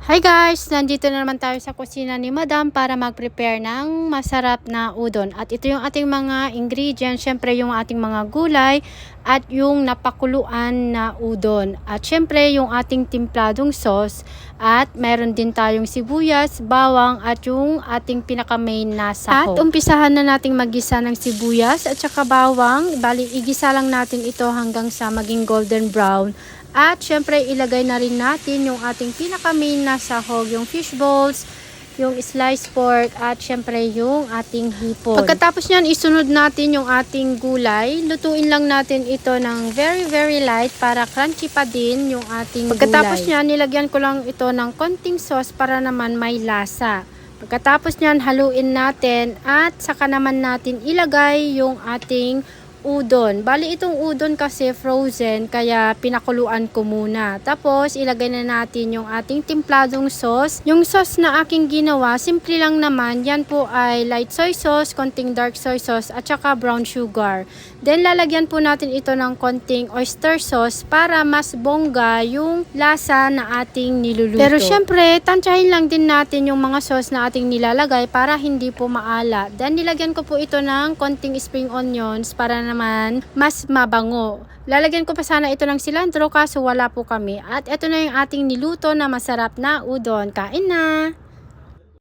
Hi guys! Nandito na naman tayo sa kusina ni Madam para mag-prepare ng masarap na udon. At ito yung ating mga ingredients. Syempre yung ating mga gulay at yung napakuluan na udon. At syempre yung ating timpladong sauce. At meron din tayong sibuyas, bawang at yung ating pinaka-main na sahog. At umpisahan na nating magisa ng sibuyas at saka bawang. Bali, igisa lang natin ito hanggang sa maging golden brown. At syempre ilagay na rin natin yung ating pinaka-main na sahog, yung fish balls, yung sliced pork at syempre yung ating hipon. Pagkatapos nyan, isunod natin yung ating gulay. Lutuin lang natin ito ng very light para crunchy pa din yung ating Pagkatapos gulay. Nyan, nilagyan ko lang ito ng konting sauce para naman may lasa. Pagkatapos nyan, haluin natin at saka naman natin ilagay yung ating udon. Bali itong udon kasi frozen kaya pinakuluan ko muna. Tapos ilagay na natin yung ating timpladong sauce. Yung sauce na aking ginawa, simple lang naman. Yan po ay light soy sauce, konting dark soy sauce at saka brown sugar. Then lalagyan po natin ito ng konting oyster sauce para mas bongga yung lasa na ating niluluto. Pero syempre, tansyahin lang din natin yung mga sauce na ating nilalagay para hindi po maala. Then nilagyan ko po ito ng konting spring onions para naman mas mabango. Lalagyan ko pa sana ito ng cilantro kaso wala po kami. At ito na yung ating niluto na masarap na udon. Kain na!